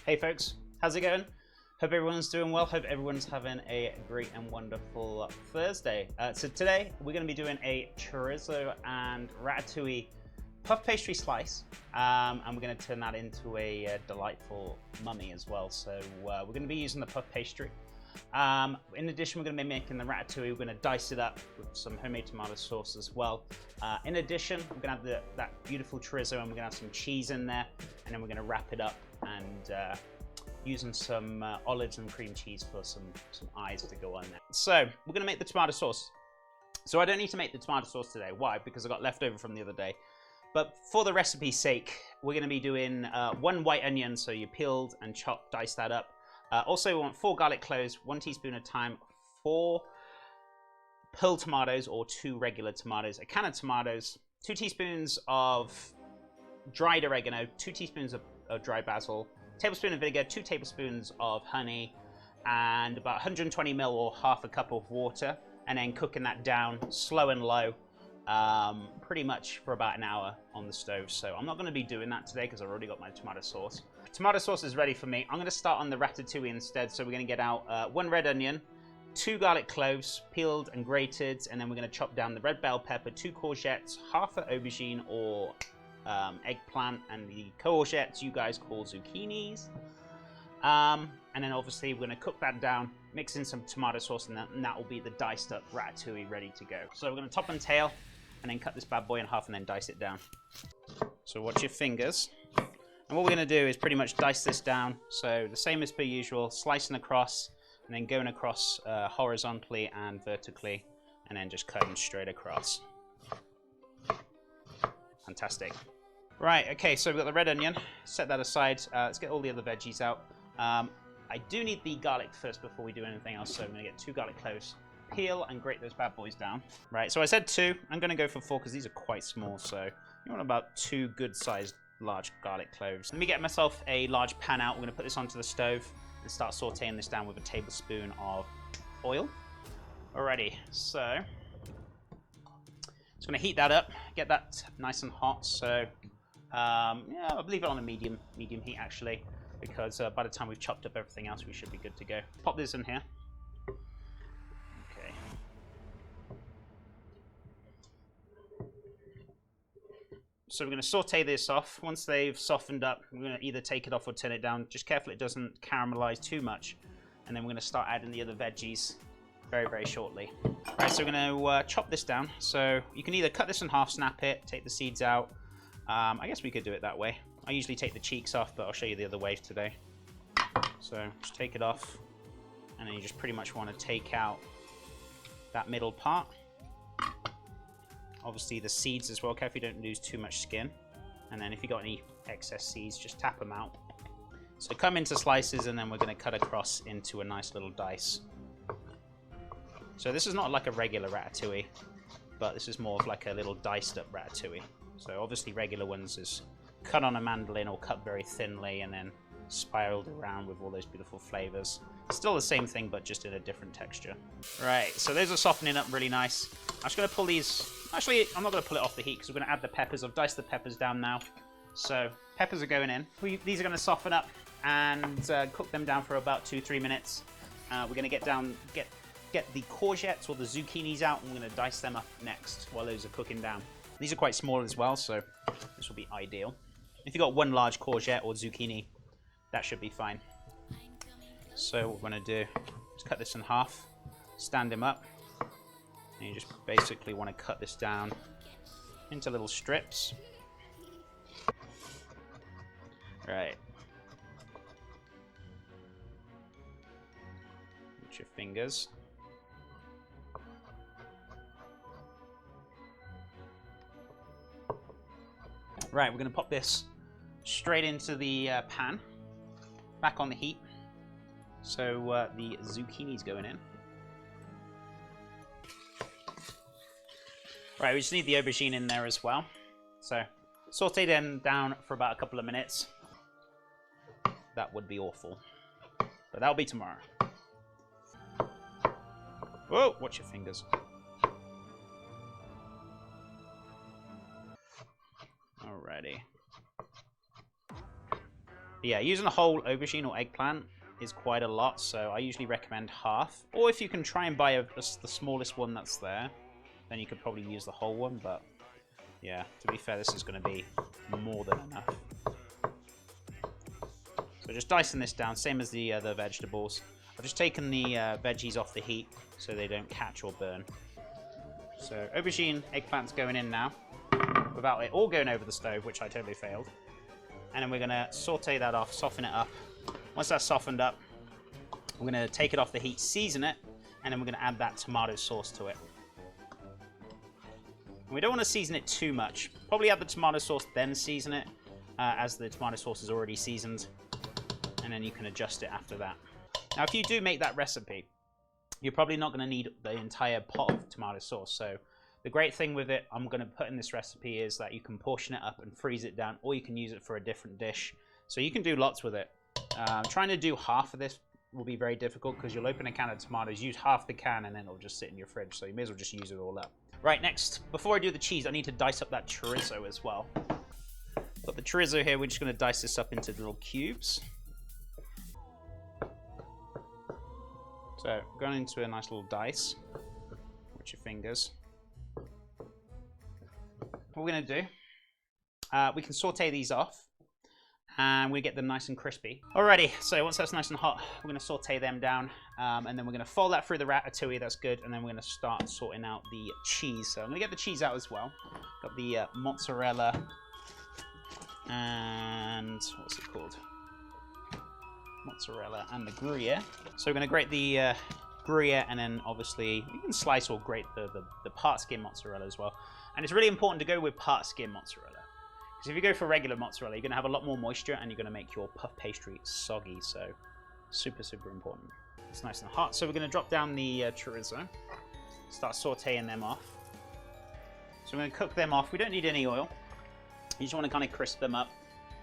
Hey folks, how's it going? Hope everyone's doing well. Hope everyone's having a great and wonderful Thursday. So today we're going to be doing a chorizo and ratatouille puff pastry slice, and we're going to turn that into a delightful mummy as well. So we're going to be using the puff pastry. In addition, we're going to be making the ratatouille. We're going to dice it up with some homemade tomato sauce as well. In addition, we're going to have that beautiful chorizo, and we're going to have some cheese in there, and then we're going to wrap it up and using some olives and cream cheese for some eyes to go on there. So we're going to make the tomato sauce. So I don't need to make the tomato sauce today. Why? Because I got leftover from the other day. But for the recipe's sake, we're going to be doing 1 white onion. So you peeled and chopped, dice that up. Also, we want 4 garlic cloves, 1 teaspoon of thyme, 4 pearl tomatoes or 2 regular tomatoes, a can of tomatoes, 2 teaspoons of dried oregano, 2 teaspoons of dry basil, tablespoon of vinegar, 2 tablespoons of honey, and about 120 ml or half a cup of water, and then cooking that down slow and low pretty much for about an hour on the stove. So I'm not going to be doing that today because I've already got my tomato sauce. Tomato sauce is ready for me. I'm going to start on the ratatouille instead. So we're going to get out 1 red onion, 2 garlic cloves, peeled and grated, and then we're going to chop down the red bell pepper, 2 courgettes, half an aubergine or eggplant, and the courgettes you guys call zucchinis. And then obviously we're going to cook that down, mix in some tomato sauce, and that will be the diced up ratatouille ready to go. So we're going to top and tail, and then cut this bad boy in half and then dice it down. So watch your fingers. And what we're going to do is pretty much dice this down. So the same as per usual, slicing across and then going across horizontally and vertically, and then just cutting straight across. Fantastic. Right, okay, so we've got the red onion. Set that aside. Let's get all the other veggies out. I do need the garlic first before we do anything else, so I'm going to get 2 garlic cloves. Peel and grate those bad boys down. Right, so I said 2. I'm going to go for 4 because these are quite small, so you want about 2 good-sized large garlic cloves. Let me get myself a large pan out. We're going to put this onto the stove and start sauteing this down with a tablespoon of oil. Alrighty, so just going to heat that up, get that nice and hot. So yeah, I'll leave it on a medium heat actually, because by the time we've chopped up everything else, we should be good to go. Pop this in here. Okay. So we're going to saute this off. Once they've softened up, we're going to either take it off or turn it down. Just careful it doesn't caramelize too much. And then we're going to start adding the other veggies very, very shortly. Right, so we're going to chop this down. So you can either cut this in half, snap it, take the seeds out. I guess we could do it that way. I usually take the cheeks off, but I'll show you the other way today. So just take it off. And then you just pretty much want to take out that middle part. Obviously the seeds as well, careful you don't lose too much skin. And then if you got any excess seeds, just tap them out. So come into slices, and then we're going to cut across into a nice little dice. So this is not like a regular ratatouille, but this is more of like a little diced up ratatouille. So obviously regular ones is cut on a mandolin or cut very thinly and then spiraled around with all those beautiful flavors. Still the same thing, but just in a different texture. Right, so those are softening up really nice. I'm just going to pull these. Actually, I'm not going to pull it off the heat because we're going to add the peppers. I've diced the peppers down now. So peppers are going in. These are going to soften up and cook them down for about 2-3 minutes. We're going to get the courgettes or the zucchinis out, and we're going to dice them up next while those are cooking down. These are quite small as well, so this will be ideal. If you've got 1 large courgette or zucchini, that should be fine. So what we're going to do is cut this in half, stand them up, and you just basically want to cut this down into little strips. Right. With your fingers. Right, we're going to pop this straight into the pan, back on the heat. So the zucchini's going in. Right, we just need the aubergine in there as well. So saute them down for about a couple of minutes. That would be awful, but that'll be tomorrow. Whoa, watch your fingers. Alrighty. But yeah, using a whole aubergine or eggplant is quite a lot, so I usually recommend half. Or if you can try and buy the smallest one that's there, then you could probably use the whole one, but yeah, to be fair, this is going to be more than enough. So just dicing this down, same as the other vegetables. I've just taken the veggies off the heat so they don't catch or burn. So aubergine, eggplant's going in now, without it all going over the stove, which I totally failed. And then we're going to saute that off, soften it up. Once that's softened up, we're going to take it off the heat, season it, and then we're going to add that tomato sauce to it. And we don't want to season it too much. Probably add the tomato sauce, then season it, as the tomato sauce is already seasoned. And then you can adjust it after that. Now, if you do make that recipe, you're probably not going to need the entire pot of tomato sauce. So the great thing with it, I'm going to put in this recipe, is that you can portion it up and freeze it down, or you can use it for a different dish. So you can do lots with it. Trying to do half of this will be very difficult because you'll open a can of tomatoes, use half the can, and then it'll just sit in your fridge. So you may as well just use it all up. Right, next, before I do the cheese, I need to dice up that chorizo as well. Got the chorizo here. We're just going to dice this up into little cubes. So, going into a nice little dice with your fingers. What we're going to do, we can saute these off, and we get them nice and crispy. Alrighty, so once that's nice and hot, we're going to saute them down, and then we're going to fold that through the ratatouille. That's good, and then we're going to start sorting out the cheese. So I'm going to get the cheese out as well. Got the mozzarella, and what's it called? Mozzarella and the gruyere. So we're going to grate the gruyere, and then obviously you can slice or grate the part skim mozzarella as well. And it's really important to go with part skim mozzarella, because if you go for regular mozzarella, you're going to have a lot more moisture and you're going to make your puff pastry soggy. So super, super important. It's nice and hot. So we're going to drop down the chorizo, start sauteing them off. So we're going to cook them off. We don't need any oil. You just want to kind of crisp them up,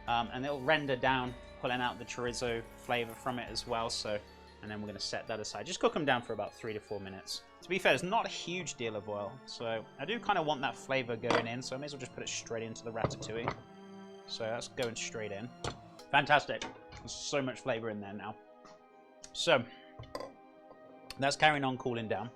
and they'll render down, pulling out the chorizo flavor from it as well. So, and then we're going to set that aside. Just cook them down for about 3 to 4 minutes. To be fair, there's not a huge deal of oil, so I do kind of want that flavor going in, so I may as well just put it straight into the ratatouille. So that's going straight in. Fantastic. There's so much flavor in there now. So that's carrying on cooling down.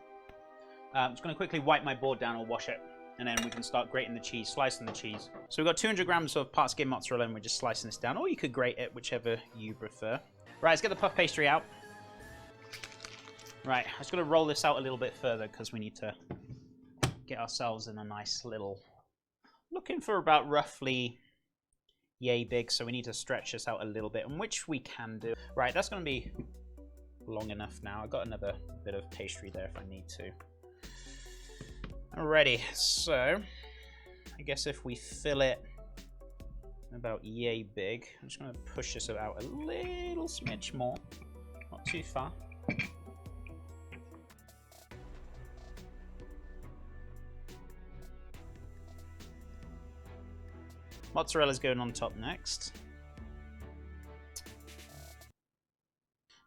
I'm just going to quickly wipe my board down or wash it, and then we can start grating the cheese, slicing the cheese. So we've got 200 grams of part skim mozzarella, and we're just slicing this down, or you could grate it, whichever you prefer. Right, let's get the puff pastry out. Right, I'm just going to roll this out a little bit further because we need to get ourselves in a nice little... Looking for about roughly yay big, so we need to stretch this out a little bit, and which we can do. Right, that's going to be long enough now. I've got another bit of pastry there if I need to. Alrighty, so I guess if we fill it about yay big, I'm just going to push this out a little smidge more, not too far. Mozzarella's going on top next.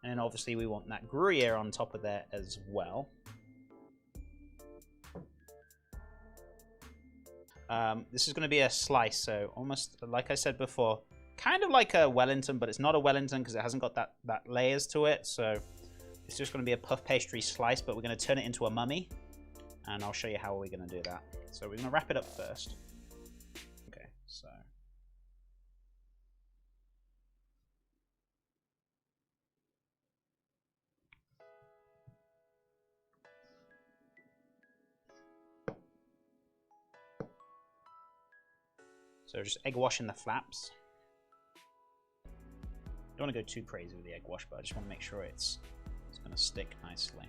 And then obviously we want that gruyere on top of there as well. This is going to be a slice, so almost like I said before, kind of like a Wellington, but it's not a Wellington because it hasn't got that layers to it. So it's just going to be a puff pastry slice, but we're going to turn it into a mummy, and I'll show you how we're going to do that. So we're going to wrap it up first. Okay, so just egg washing the flaps. Don't want to go too crazy with the egg wash, but I just want to make sure it's going to stick nicely.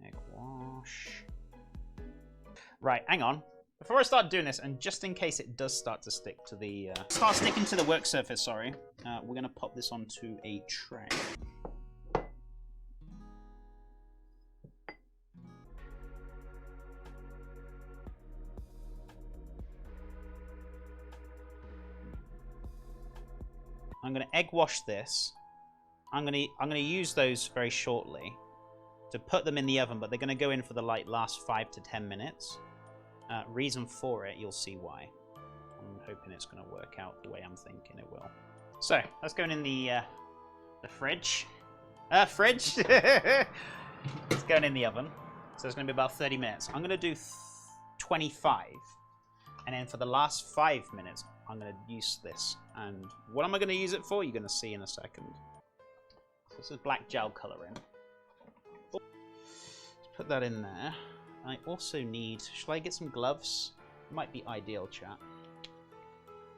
Egg wash. Right, hang on. Before I start doing this, and just in case it does start to stick to the start sticking to the work surface, sorry, we're going to pop this onto a tray. I'm going to egg wash this. I'm going to use those very shortly. to put them in the oven, but they're going to go in for the last 5 to 10 minutes. Reason for it, you'll see why. I'm hoping it's going to work out the way I'm thinking it will. So that's going in the fridge. Fridge. It's going in the oven. So it's going to be about 30 minutes. I'm going to do 25, and then for the last 5 minutes, I'm going to use this. And what am I going to use it for? You're going to see in a second. So this is black gel coloring. Let's put that in there. I also need... Shall I get some gloves? Might be ideal, chat.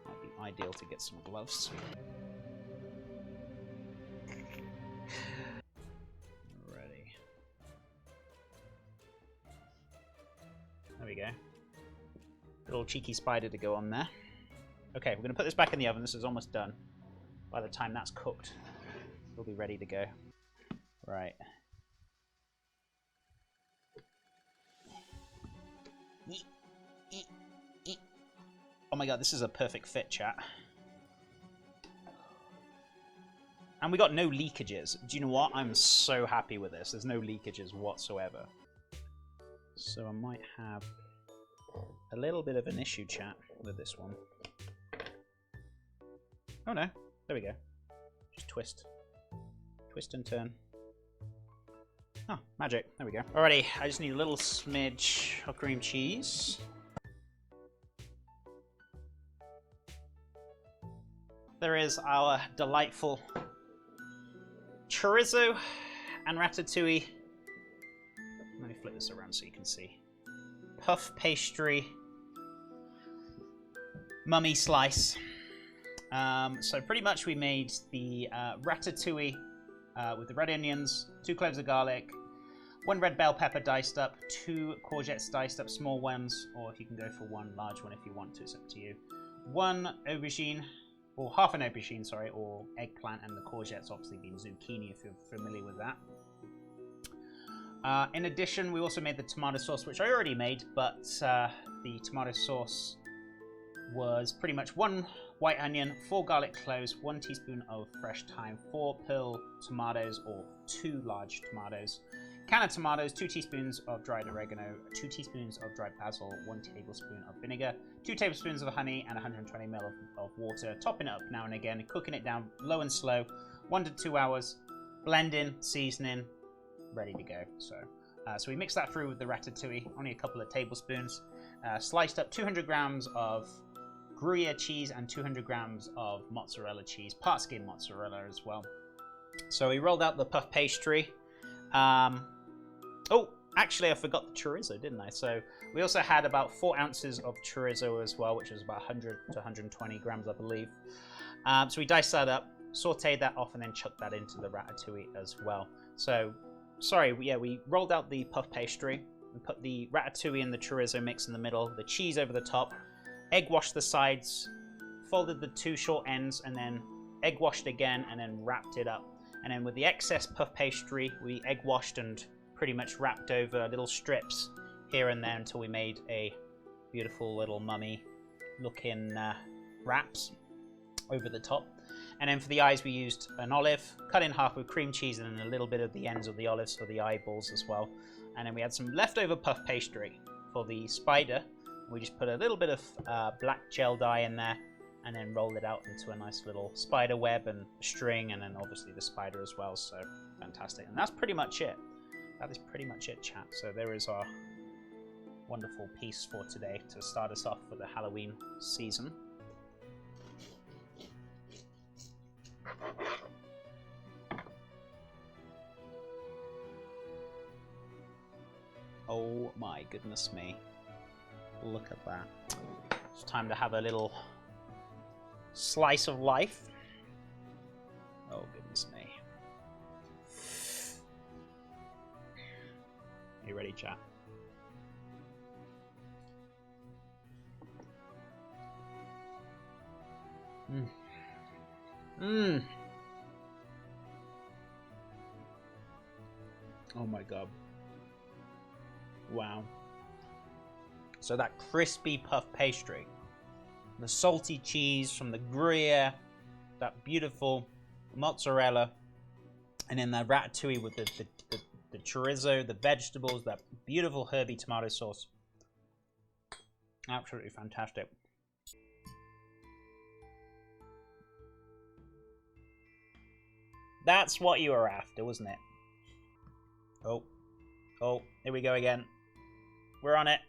Might be ideal to get some gloves. Ready. There we go. Little cheeky spider to go on there. Okay, we're going to put this back in the oven. This is almost done. By the time that's cooked, we'll be ready to go. Right. Oh my god, this is a perfect fit, chat. And we got no leakages. Do you know what? I'm so happy with this. There's no leakages whatsoever. So I might have a little bit of an issue, chat, with this one. Oh no, there we go. Just twist. Twist and turn. Oh, magic. There we go. Alrighty, I just need a little smidge of cream cheese. There is our delightful chorizo and ratatouille. Let me flip this around so you can see. Puff pastry mummy slice. So pretty much we made the ratatouille with the red onions, 2 cloves of garlic, 1 red bell pepper diced up, 2 courgettes diced up, small ones, or if you can go for 1 large one if you want to, it's up to you. 1 aubergine, or half an aubergine, sorry, or eggplant, and the courgettes obviously being zucchini if you're familiar with that. In addition, we also made the tomato sauce, which I already made, but the tomato sauce was pretty much 1 white onion, 4 garlic cloves, 1 teaspoon of fresh thyme, 4 pearl tomatoes or 2 large tomatoes, can of tomatoes, 2 teaspoons of dried oregano, 2 teaspoons of dried basil, 1 tablespoon of vinegar, 2 tablespoons of honey, and 120 ml of water. Topping it up now and again, cooking it down low and slow, 1 to 2 hours, blending, seasoning, ready to go. So we mix that through with the ratatouille, only a couple of tablespoons. Sliced up 200 grams of gruyere cheese and 200 grams of mozzarella cheese, part skim mozzarella as well. So we rolled out the puff pastry. Oh, actually I forgot the chorizo, didn't I? So we also had about 4 ounces of chorizo as well, which was about 100 to 120 grams, I believe. So we diced that up, sauteed that off, and then chucked that into the ratatouille as well. So, sorry, yeah, we rolled out the puff pastry. We put the ratatouille and the chorizo mix in the middle, the cheese over the top, egg washed the sides, folded the 2 short ends, and then egg washed again, and then wrapped it up. And then with the excess puff pastry, we egg washed and pretty much wrapped over little strips here and there until we made a beautiful little mummy looking wraps over the top. And then for the eyes, we used an olive, cut in half with cream cheese, and then a little bit of the ends of the olives for the eyeballs as well. And then we had some leftover puff pastry for the spider. We just put a little bit of black gel dye in there, and then rolled it out into a nice little spider web and string, and then obviously the spider as well. So fantastic. And that's pretty much it. That is pretty much it, chat. So there is our wonderful piece for today to start us off for the Halloween season. Oh my goodness me. Look at that. It's time to have a little slice of life. Oh goodness me. You ready, chat? Oh my god. Wow. So that crispy puff pastry, the salty cheese from the gruyere, that beautiful mozzarella, and then the ratatouille with the the chorizo, the vegetables, that beautiful herby tomato sauce. Absolutely fantastic. That's what you were after, wasn't it? Oh, here we go again. We're on it.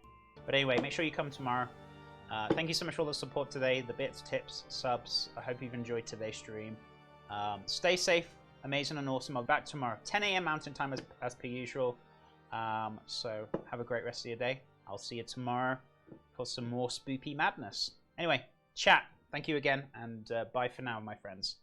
But anyway, make sure you come tomorrow. Thank you so much for all the support today, the bits, tips, subs. I hope you've enjoyed today's stream. Stay safe, amazing and awesome. I'll be back tomorrow, 10 a.m. Mountain Time as per usual. So have a great rest of your day. I'll see you tomorrow for some more spoopy madness. Anyway, chat. Thank you again, and bye for now, my friends.